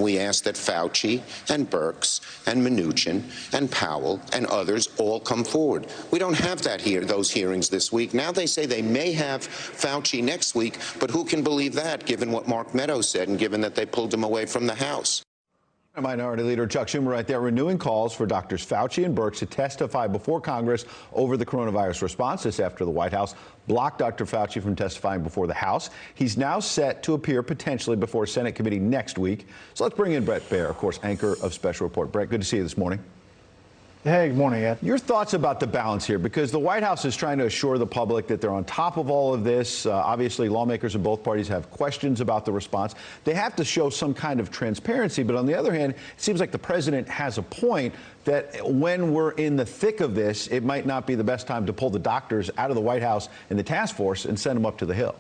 we ask that Fauci and Birx and Mnuchin and Powell and others all come forward. We don't have those hearings this week. Now they say they may have Fauci next week, but who can believe that, given what Mark Meadows said and given that they pulled him away from the House? Minority Leader Chuck Schumer right there renewing calls for Drs. Fauci and Birx to testify before Congress over the coronavirus response. This after the White House blocked Dr. Fauci from testifying before the House. He's now set to appear potentially before a Senate committee next week. So let's bring in Bret Baier, of course, anchor of Special Report. Bret, good to see you this morning. Hey, good morning, Ed. Your thoughts about the balance here, because the White House is trying to assure the public that they're on top of all of this. Obviously, lawmakers of both parties have questions about the response. They have to show some kind of transparency. But on the other hand, it seems like the president has a point that when we're in the thick of this, it might not be the best time to pull the doctors out of the White House and the task force and send them up to the Hill.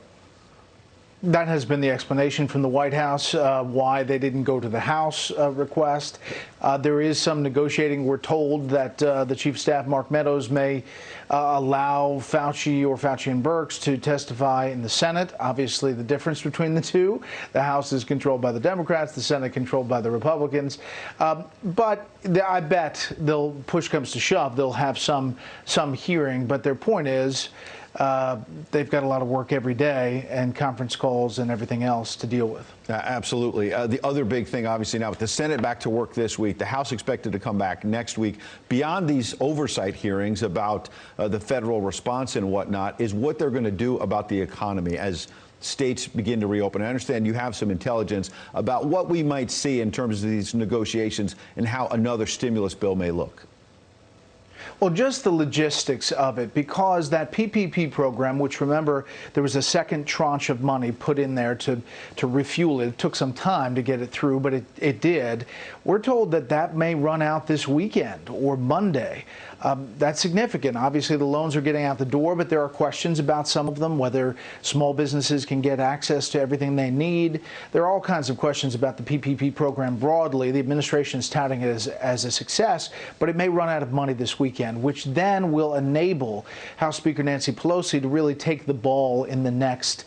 That has been the explanation from the White House, why they didn't go to the House request. There is some negotiating. We're told that the Chief of Staff, Mark Meadows, may allow Fauci or Fauci and Birx to testify in the Senate. Obviously, the difference between the two, the House is controlled by the Democrats, the Senate controlled by the Republicans. But I bet they'll, push comes to shove, they'll have some hearing. But their point is, they've got a lot of work every day and conference calls and everything else to deal with. Absolutely. The other big thing, obviously, now with the Senate back to work this week, the House expected to come back next week. Beyond these oversight hearings about the federal response and whatnot, is what they're going to do about the economy as states begin to reopen. I understand you have some intelligence about what we might see in terms of these negotiations and how another stimulus bill may look. Well, just the logistics of it, because that PPP program, which, remember, there was a second tranche of money put in there to refuel it. It took some time to get it through, but it did. We're told that that may run out this weekend or Monday. That's significant. Obviously, the loans are getting out the door, but there are questions about some of them, whether small businesses can get access to everything they need. There are all kinds of questions about the PPP program broadly. The administration is touting it as a success, but it may run out of money this weekend, which then will enable House Speaker Nancy Pelosi to really take the ball in the next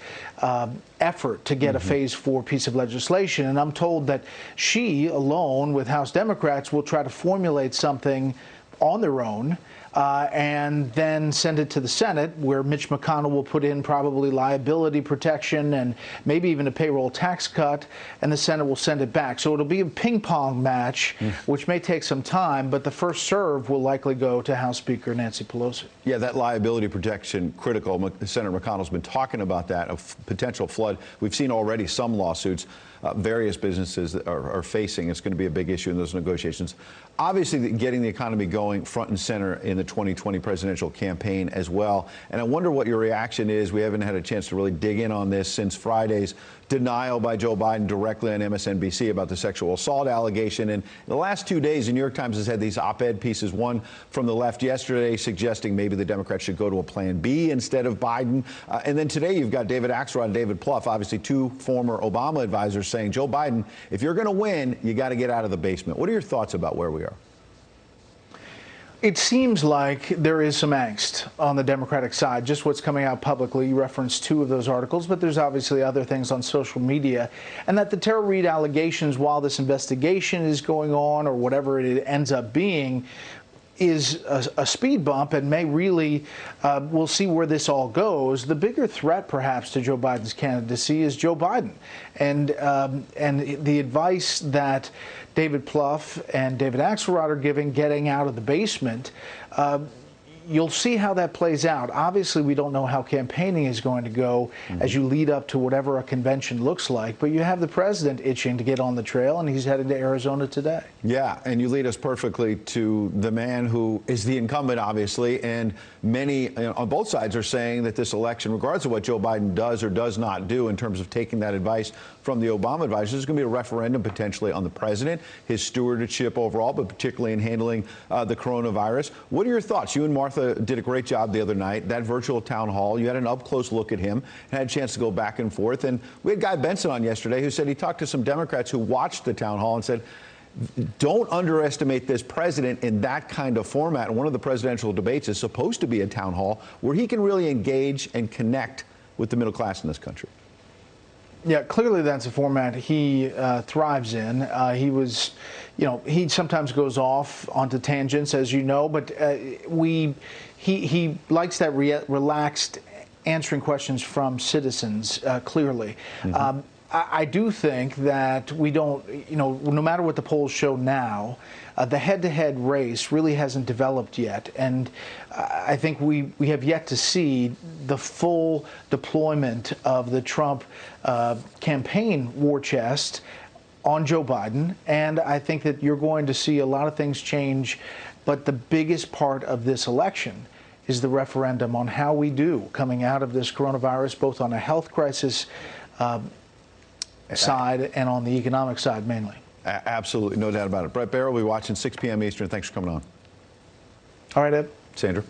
effort to get a Phase 4 piece of legislation. And I'm told that she, alone with House Democrats, will try to formulate something on their own and then send it to the Senate, where Mitch McConnell will put in probably liability protection and maybe even a payroll tax cut, and the Senate will send it back. So it'll be a ping pong match, which may take some time, but the first serve will likely go to House Speaker Nancy Pelosi. Yeah, that liability protection critical. Senator McConnell's been talking about that, a potential flood. We've seen already some lawsuits various businesses are facing. It's going to be a big issue in those negotiations. Obviously, getting the economy going front and center in the 2020 presidential campaign as well. And I wonder what your reaction is. We haven't had a chance to really dig in on this since Friday's denial by Joe Biden directly on MSNBC about the sexual assault allegation. And in the last 2 days, the New York Times has had these op-ed pieces, one from the left yesterday suggesting maybe the Democrats should go to a plan B instead of Biden. And then today you've got David Axelrod and David Plouffe, obviously two former Obama advisors, saying, Joe Biden, if you're going to win, you got to get out of the basement. What are your thoughts about where we are? It seems like there is some angst on the Democratic side, just what's coming out publicly. You referenced two of those articles, but there's obviously other things on social media. And that the Tara Reade allegations, while this investigation is going on or whatever it ends up being, is a speed bump and may really, we'll see where this all goes. The bigger threat, perhaps, to Joe Biden's candidacy is Joe Biden. And the advice that David Plouffe and David Axelrod are giving, getting out of the basement, you'll see how that plays out. Obviously, we don't know how campaigning is going to go as you lead up to whatever a convention looks like, but you have the president itching to get on the trail, and he's heading to Arizona today. Yeah, and you lead us perfectly to the man who is the incumbent, obviously, and many on both sides are saying that this election, regardless of what Joe Biden does or does not do in terms of taking that advice from the Obama advisors, is going to be a referendum potentially on the president, his stewardship overall, but particularly in handling the coronavirus. What are your thoughts? You and Martha did a great job the other night, that virtual town hall. You had an up-close look at him, had a chance to go back and forth. And we had Guy Benson on yesterday who said he talked to some Democrats who watched the town hall and said, don't underestimate this president in that kind of format. And one of the presidential debates is supposed to be a town hall where he can really engage and connect with the middle class in this country. Yeah, clearly that's a format he thrives in. He was, he sometimes goes off onto tangents, as you know, but he likes that relaxed answering questions from citizens, clearly. Mm-hmm. I do think that we don't, no matter what the polls show now, the head-to-head race really hasn't developed yet. And I think we have yet to see the full deployment of the Trump campaign war chest on Joe Biden. And I think that you're going to see a lot of things change. But the biggest part of this election is the referendum on how we do coming out of this coronavirus, both on a health crisis side and on the economic side mainly. Absolutely, no doubt about it. Brett Barrow will be watching 6 p.m. Eastern. Thanks for coming on. All right, Ed. Sandra.